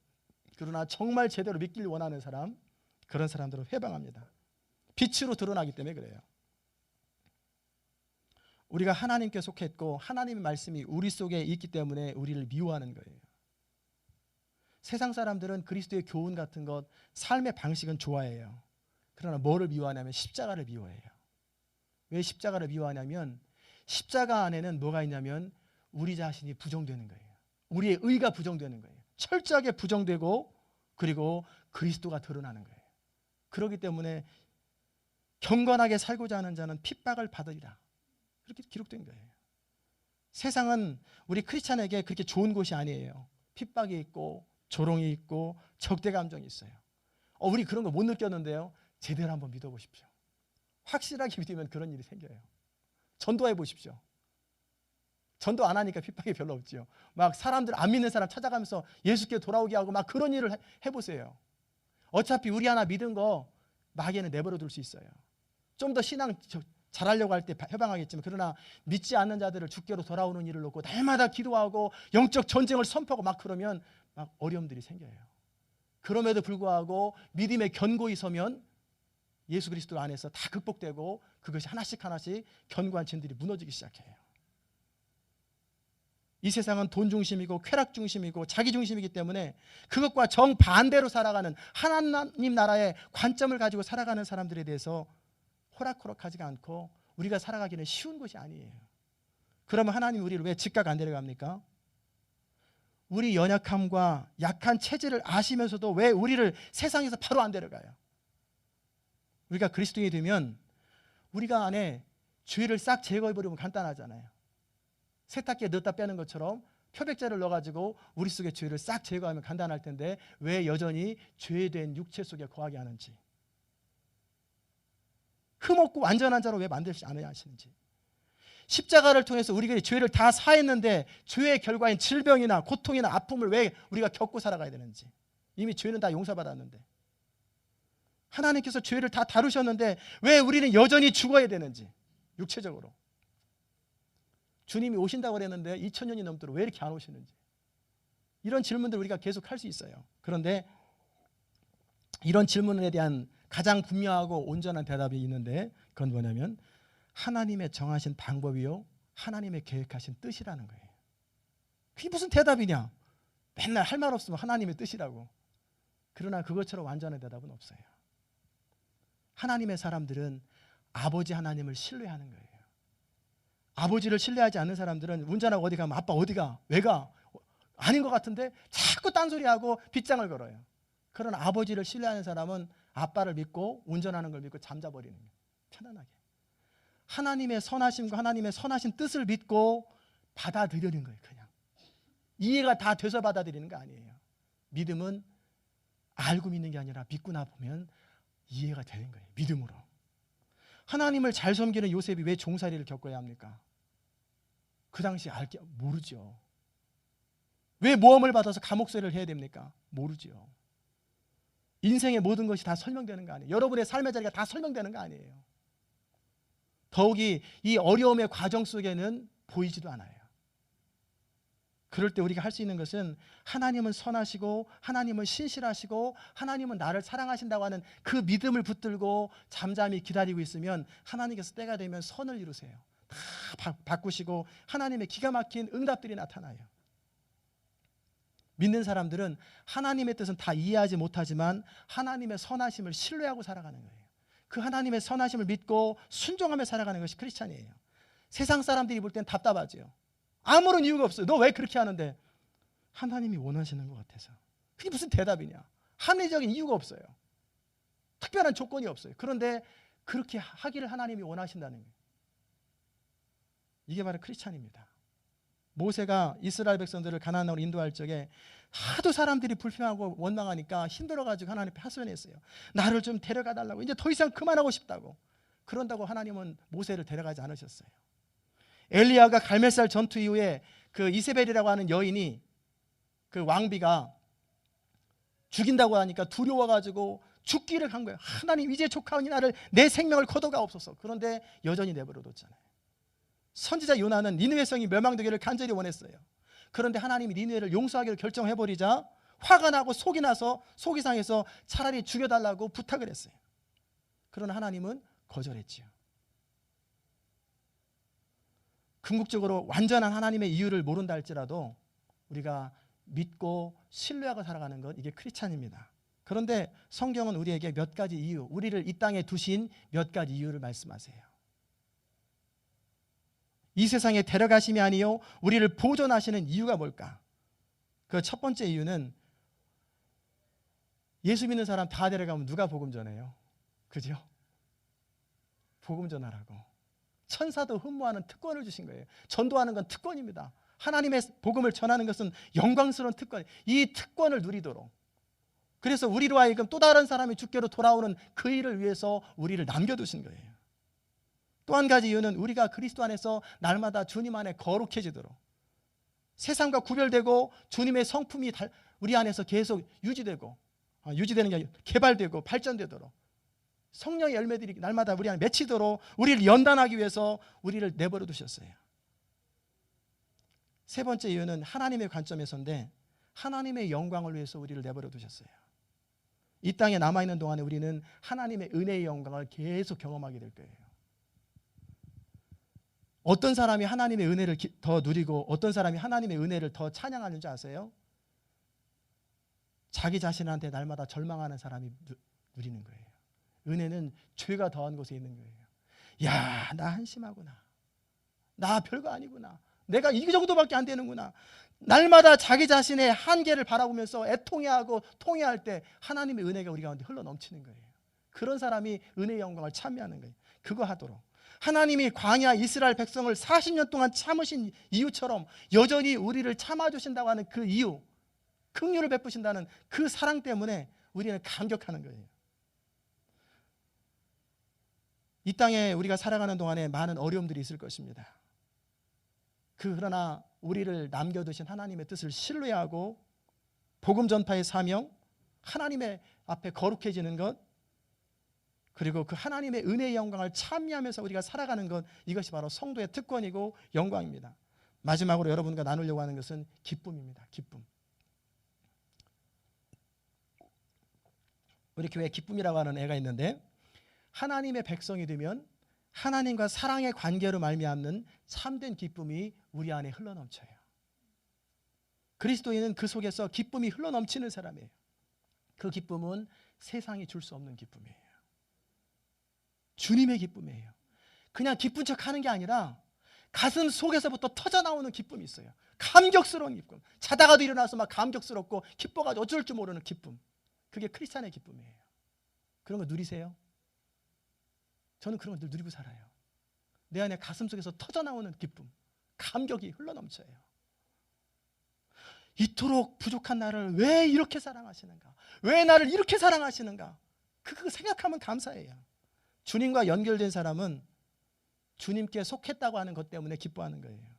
그러나 정말 제대로 믿길 원하는 사람, 그런 사람들은 회방합니다. 빛으로 드러나기 때문에 그래요. 우리가 하나님께 속했고 하나님의 말씀이 우리 속에 있기 때문에 우리를 미워하는 거예요. 세상 사람들은 그리스도의 교훈 같은 것, 삶의 방식은 좋아해요. 그러나 뭐를 미워하냐면 십자가를 미워해요. 왜 십자가를 미워하냐면 십자가 안에는 뭐가 있냐면 우리 자신이 부정되는 거예요. 우리의 의가 부정되는 거예요. 철저하게 부정되고 그리고 그리스도가 드러나는 거예요. 그렇기 때문에 경건하게 살고자 하는 자는 핍박을 받으리라, 그렇게 기록된 거예요. 세상은 우리 크리스찬에게 그렇게 좋은 곳이 아니에요. 핍박이 있고 조롱이 있고 적대 감정이 있어요. 우리 그런 거 못 느꼈는데요. 제대로 한번 믿어보십시오. 확실하게 믿으면 그런 일이 생겨요. 전도해 보십시오. 전도 안 하니까 핍박이 별로 없죠. 막 사람들, 안 믿는 사람 찾아가면서 예수께 돌아오게 하고 막 그런 일을 해보세요. 어차피 우리 하나 믿은 거 마귀는 내버려 둘 수 있어요. 좀 더 신앙 잘하려고 할 때 해방하겠지만, 그러나 믿지 않는 자들을 주께로 돌아오는 일을 놓고 날마다 기도하고 영적 전쟁을 선포하고 막 그러면 막 어려움들이 생겨요. 그럼에도 불구하고 믿음에 견고히 서면 예수 그리스도 안에서 다 극복되고 그것이 하나씩 하나씩 견고한 진들이 무너지기 시작해요. 이 세상은 돈 중심이고 쾌락 중심이고 자기 중심이기 때문에 그것과 정반대로 살아가는 하나님 나라의 관점을 가지고 살아가는 사람들에 대해서 호락호락하지가 않고 우리가 살아가기는 쉬운 것이 아니에요. 그러면 하나님 우리를 왜 즉각 안 데려갑니까? 우리 연약함과 약한 체질을 아시면서도 왜 우리를 세상에서 바로 안 데려가요? 우리가 그리스도인이 되면 우리가 안에 죄를 싹 제거해버리면 간단하잖아요. 세탁기에 넣었다 빼는 것처럼 표백제를 넣어가지고 우리 속의 죄를 싹 제거하면 간단할 텐데 왜 여전히 죄된 육체 속에 거하게 하는지, 흠없고 완전한 자로 왜 만들지 않아야 하시는지, 십자가를 통해서 우리가 죄를 다 사했는데 죄의 결과인 질병이나 고통이나 아픔을 왜 우리가 겪고 살아가야 되는지, 이미 죄는 다 용서받았는데 하나님께서 죄를 다 다루셨는데 왜 우리는 여전히 죽어야 되는지, 육체적으로 주님이 오신다고 그랬는데 2000년이 넘도록 왜 이렇게 안 오시는지, 이런 질문들 우리가 계속 할 수 있어요. 그런데 이런 질문에 대한 가장 분명하고 온전한 대답이 있는데 그건 뭐냐면 하나님의 정하신 방법이요 하나님의 계획하신 뜻이라는 거예요. 그게 무슨 대답이냐? 맨날 할 말 없으면 하나님의 뜻이라고. 그러나 그것처럼 완전한 대답은 없어요. 하나님의 사람들은 아버지 하나님을 신뢰하는 거예요. 아버지를 신뢰하지 않는 사람들은 운전하고 어디 가면 아빠 어디가? 왜 가? 아닌 것 같은데 자꾸 딴소리하고 빗장을 걸어요. 그러나 아버지를 신뢰하는 사람은 아빠를 믿고 운전하는 걸 믿고 잠자버리는 거예요. 편안하게. 하나님의 선하심과 하나님의 선하신 뜻을 믿고 받아들이는 거예요. 그냥 이해가 다 돼서 받아들이는 거 아니에요. 믿음은 알고 믿는 게 아니라 믿고 나보면 이해가 되는 거예요. 믿음으로. 하나님을 잘 섬기는 요셉이 왜 종살이를 겪어야 합니까? 그 당시 알게 모르죠. 왜 모험을 받아서 감옥살이를 해야 됩니까? 모르죠. 인생의 모든 것이 다 설명되는 거 아니에요. 여러분의 삶의 자리가 다 설명되는 거 아니에요. 더욱이 이 어려움의 과정 속에는 보이지도 않아요. 그럴 때 우리가 할 수 있는 것은 하나님은 선하시고 하나님은 신실하시고 하나님은 나를 사랑하신다고 하는 그 믿음을 붙들고 잠잠히 기다리고 있으면 하나님께서 때가 되면 선을 이루세요. 다 바꾸시고 하나님의 기가 막힌 응답들이 나타나요. 믿는 사람들은 하나님의 뜻은 다 이해하지 못하지만 하나님의 선하심을 신뢰하고 살아가는 거예요. 그 하나님의 선하심을 믿고 순종하며 살아가는 것이 크리스찬이에요. 세상 사람들이 볼 땐 답답하죠. 아무런 이유가 없어요. 너 왜 그렇게 하는데? 하나님이 원하시는 것 같아서. 그게 무슨 대답이냐? 합리적인 이유가 없어요. 특별한 조건이 없어요. 그런데 그렇게 하기를 하나님이 원하신다는 거예요. 이게 바로 크리스찬입니다. 모세가 이스라엘 백성들을 가나안 땅으로 인도할 적에 하도 사람들이 불평하고 원망하니까 힘들어가지고 하나님 앞에 하소연했어요. 나를 좀 데려가 달라고. 이제 더 이상 그만하고 싶다고. 그런다고 하나님은 모세를 데려가지 않으셨어요. 엘리야가 갈멜살 전투 이후에 그 이세벨이라고 하는 여인이 그 왕비가 죽인다고 하니까 두려워가지고 죽기를 간 거예요. 하나님 이제 조카오니 나를 내 생명을 거둬가옵소서. 그런데 여전히 내버려뒀잖아요. 선지자 요나는 니느웨 성이 멸망되기를 간절히 원했어요. 그런데 하나님이 니느웨를 용서하기를 결정해버리자 화가 나고 속이 나서 속이 상해서 차라리 죽여달라고 부탁을 했어요. 그러나 하나님은 거절했지요. 궁극적으로 완전한 하나님의 이유를 모른다 할지라도 우리가 믿고 신뢰하고 살아가는 것, 이게 크리스찬입니다. 그런데 성경은 우리에게 몇 가지 이유, 우리를 이 땅에 두신 몇 가지 이유를 말씀하세요. 이 세상에 데려가심이 아니요 우리를 보존하시는 이유가 뭘까? 그 첫 번째 이유는 예수 믿는 사람 다 데려가면 누가 복음 전해요? 그죠? 복음 전하라고. 천사도 흠모하는 특권을 주신 거예요. 전도하는 건 특권입니다. 하나님의 복음을 전하는 것은 영광스러운 특권. 이 특권을 누리도록. 그래서 우리로 하여금 또 다른 사람이 주께로 돌아오는 그 일을 위해서 우리를 남겨두신 거예요. 또 한 가지 이유는 우리가 그리스도 안에서 날마다 주님 안에 거룩해지도록, 세상과 구별되고 주님의 성품이 우리 안에서 계속 유지되는 게 아니라 개발되고 발전되도록, 성령의 열매들이 날마다 우리 안에 맺히도록 우리를 연단하기 위해서 우리를 내버려 두셨어요. 세 번째 이유는 하나님의 관점에서인데 하나님의 영광을 위해서 우리를 내버려 두셨어요. 이 땅에 남아있는 동안에 우리는 하나님의 은혜의 영광을 계속 경험하게 될 거예요. 어떤 사람이 하나님의 은혜를 더 누리고 어떤 사람이 하나님의 은혜를 더 찬양하는 줄 아세요? 자기 자신한테 날마다 절망하는 사람이 누리는 거예요. 은혜는 죄가 더한 곳에 있는 거예요. 야, 나 한심하구나. 나 별거 아니구나. 내가 이 정도밖에 안 되는구나. 날마다 자기 자신의 한계를 바라보면서 애통해하고 통해할 때 하나님의 은혜가 우리 가운데 흘러넘치는 거예요. 그런 사람이 은혜의 영광을 찬미하는 거예요. 그거 하도록. 하나님이 광야 이스라엘 백성을 40년 동안 참으신 이유처럼 여전히 우리를 참아주신다고 하는 그 이유, 긍휼을 베푸신다는 그 사랑 때문에 우리는 감격하는 거예요. 이 땅에 우리가 살아가는 동안에 많은 어려움들이 있을 것입니다. 그러나 우리를 남겨두신 하나님의 뜻을 신뢰하고 복음 전파의 사명, 하나님의 앞에 거룩해지는 것, 그리고 그 하나님의 은혜의 영광을 찬미하면서 우리가 살아가는 것, 이것이 바로 성도의 특권이고 영광입니다. 마지막으로 여러분과 나누려고 하는 것은 기쁨입니다. 기쁨. 우리 교회에 기쁨이라고 하는 애가 있는데, 하나님의 백성이 되면 하나님과 사랑의 관계로 말미암는 참된 기쁨이 우리 안에 흘러넘쳐요. 그리스도인은 그 속에서 기쁨이 흘러넘치는 사람이에요. 그 기쁨은 세상이 줄 수 없는 기쁨이에요. 주님의 기쁨이에요. 그냥 기쁜 척 하는 게 아니라 가슴 속에서부터 터져나오는 기쁨이 있어요. 감격스러운 기쁨. 자다가도 일어나서 막 감격스럽고 기뻐가지고 어쩔 줄 모르는 기쁨. 그게 크리스찬의 기쁨이에요. 그런 거 누리세요? 저는 그런 걸 누리고 살아요. 내 안에 가슴 속에서 터져나오는 기쁨, 감격이 흘러넘쳐요. 이토록 부족한 나를 왜 이렇게 사랑하시는가? 왜 나를 이렇게 사랑하시는가? 그거 생각하면 감사해요. 주님과 연결된 사람은 주님께 속했다고 하는 것 때문에 기뻐하는 거예요.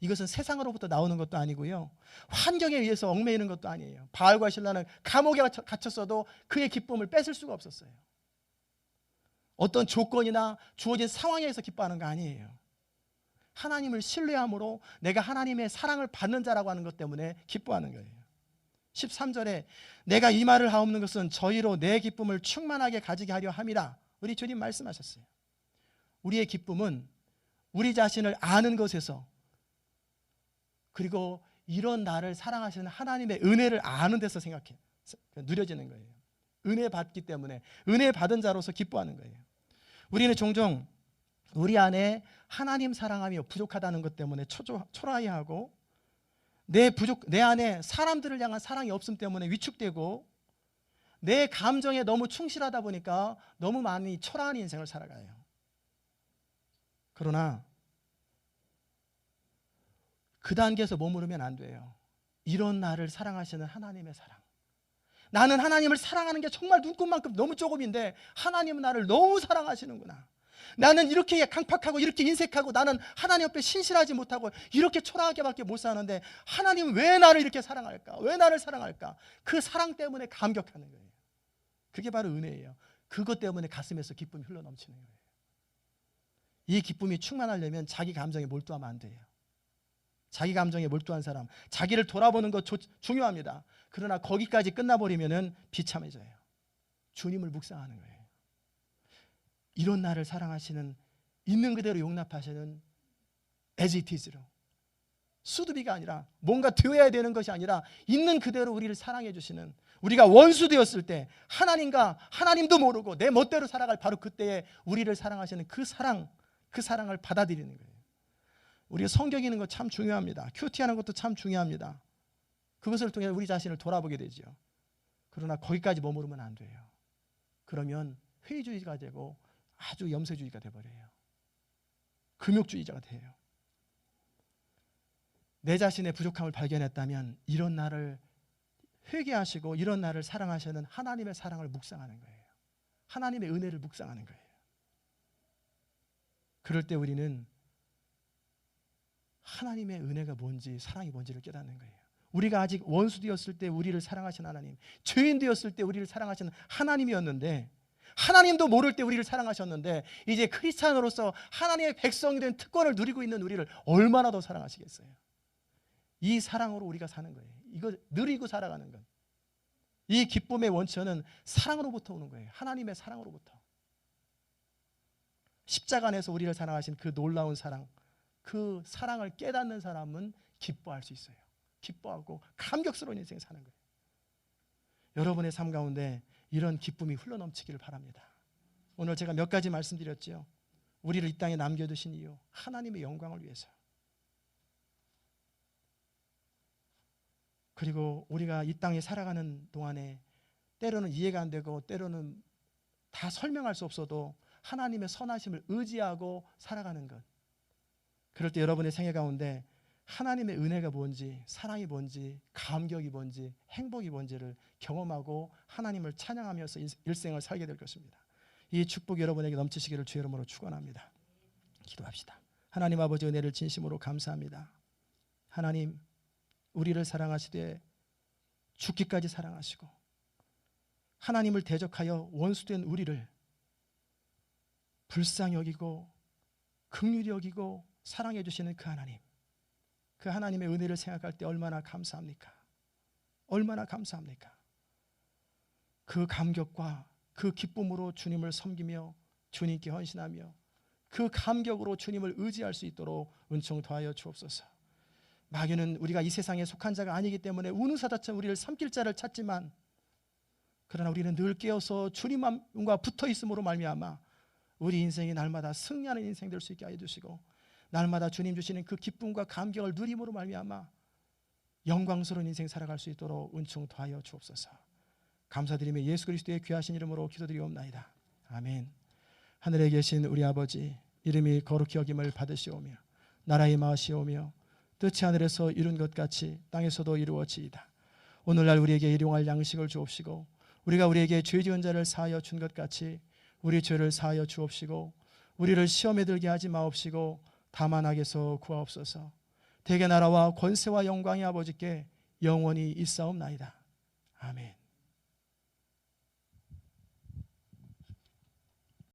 이것은 세상으로부터 나오는 것도 아니고요, 환경에 의해서 얽매이는 것도 아니에요. 바알과 실라는 감옥에 갇혔어도 그의 기쁨을 뺏을 수가 없었어요. 어떤 조건이나 주어진 상황에서 기뻐하는 거 아니에요. 하나님을 신뢰함으로 내가 하나님의 사랑을 받는 자라고 하는 것 때문에 기뻐하는 거예요. 13절에 내가 이 말을 하옵는 것은 저희로 내 기쁨을 충만하게 가지게 하려 함이라. 우리 주님 말씀하셨어요. 우리의 기쁨은 우리 자신을 아는 것에서, 그리고 이런 나를 사랑하시는 하나님의 은혜를 아는 데서 누려지는 거예요. 은혜 받기 때문에, 은혜 받은 자로서 기뻐하는 거예요. 우리는 종종 우리 안에 하나님 사랑함이 부족하다는 것 때문에 초라해하고, 내 안에 사람들을 향한 사랑이 없음 때문에 위축되고, 내 감정에 너무 충실하다 보니까 너무 많이 초라한 인생을 살아가요. 그러나 그 단계에서 머무르면 안 돼요. 이런 나를 사랑하시는 하나님의 사랑. 나는 하나님을 사랑하는 게 정말 눈꽃만큼 너무 조금인데 하나님은 나를 너무 사랑하시는구나. 나는 이렇게 강팍하고 이렇게 인색하고 나는 하나님 앞에 신실하지 못하고 이렇게 초라하게밖에 못 사는데 하나님은 왜 나를 이렇게 사랑할까? 왜 나를 사랑할까? 그 사랑 때문에 감격하는 거예요. 그게 바로 은혜예요. 그것 때문에 가슴에서 기쁨이 흘러넘치는 거예요. 이 기쁨이 충만하려면 자기 감정에 몰두하면 안 돼요. 자기 감정에 몰두한 사람, 자기를 돌아보는 것 중요합니다. 그러나 거기까지 끝나버리면 비참해져요. 주님을 묵상하는 거예요. 이런 나를 사랑하시는, 있는 그대로 용납하시는 as it is로, 수두비가 아니라 뭔가 되어야 되는 것이 아니라 있는 그대로 우리를 사랑해 주시는, 우리가 원수 되었을 때 하나님도 모르고 내 멋대로 살아갈 바로 그때에 우리를 사랑하시는 그 사랑을 받아들이는 거예요. 우리가 성경 읽는 거 참 중요합니다. 큐티하는 것도 참 중요합니다. 그것을 통해 우리 자신을 돌아보게 되죠. 그러나 거기까지 머무르면 안 돼요. 그러면 회의주의가 되고 아주 염세주의가 되어버려요. 금욕주의자가 돼요. 내 자신의 부족함을 발견했다면 이런 나를 회개하시고 이런 나를 사랑하시는 하나님의 사랑을 묵상하는 거예요. 하나님의 은혜를 묵상하는 거예요. 그럴 때 우리는 하나님의 은혜가 뭔지, 사랑이 뭔지를 깨닫는 거예요. 우리가 아직 원수 되었을 때 우리를 사랑하신 하나님, 죄인 되었을 때 우리를 사랑하시는 하나님이었는데, 하나님도 모를 때 우리를 사랑하셨는데, 이제 크리스찬으로서 하나님의 백성이 된 특권을 누리고 있는 우리를 얼마나 더 사랑하시겠어요. 이 사랑으로 우리가 사는 거예요. 이거 누리고 살아가는 것. 이 기쁨의 원천은 사랑으로부터 오는 거예요. 하나님의 사랑으로부터. 십자가 안에서 우리를 사랑하신 그 놀라운 사랑, 그 사랑을 깨닫는 사람은 기뻐할 수 있어요. 기뻐하고 감격스러운 인생 사는 거예요. 여러분의 삶 가운데 이런 기쁨이 흘러넘치기를 바랍니다. 오늘 제가 몇 가지 말씀드렸죠. 우리를 이 땅에 남겨두신 이유, 하나님의 영광을 위해서. 그리고 우리가 이 땅에 살아가는 동안에 때로는 이해가 안 되고 때로는 다 설명할 수 없어도 하나님의 선하심을 의지하고 살아가는 것. 그럴 때 여러분의 생애 가운데 하나님의 은혜가 뭔지, 사랑이 뭔지, 감격이 뭔지, 행복이 뭔지를 경험하고 하나님을 찬양하면서 일생을 살게 될 것입니다. 이 축복이 여러분에게 넘치시기를 주의 이름으로 축원합니다. 기도합시다. 하나님 아버지, 은혜를 진심으로 감사합니다. 하나님, 우리를 사랑하시되 죽기까지 사랑하시고 하나님을 대적하여 원수된 우리를 불쌍히 여기고 긍휼히 여기고 사랑해 주시는 그 하나님, 그 하나님의 은혜를 생각할 때 얼마나 감사합니까? 얼마나 감사합니까? 그 감격과 그 기쁨으로 주님을 섬기며 주님께 헌신하며 그 감격으로 주님을 의지할 수 있도록 은총 더하여 주옵소서. 마귀는 우리가 이 세상에 속한 자가 아니기 때문에 우는 사자처럼 우리를 삼킬 자를 찾지만, 그러나 우리는 늘 깨어서 주님과 붙어 있음으로 말미암아 우리 인생이 날마다 승리하는 인생 될 수 있게 하여 주시고, 날마다 주님 주시는 그 기쁨과 감격을 누림으로 말미암아 영광스러운 인생 살아갈 수 있도록 은총 더하여 주옵소서. 감사드리며 예수 그리스도의 귀하신 이름으로 기도드리옵나이다. 아멘. 하늘에 계신 우리 아버지, 이름이 거룩히 여김을 받으시오며 나라의 마시오며 뜻이 하늘에서 이룬 것 같이 땅에서도 이루어지이다. 오늘날 우리에게 일용할 양식을 주옵시고 우리가 우리에게 죄 지은 자를 사하여 준 것 같이 우리 죄를 사하여 주옵시고 우리를 시험에 들게 하지 마옵시고 다만 악에서 구하옵소서. 대개 나라와 권세와 영광이 아버지께 영원히 있사옵나이다. 아멘.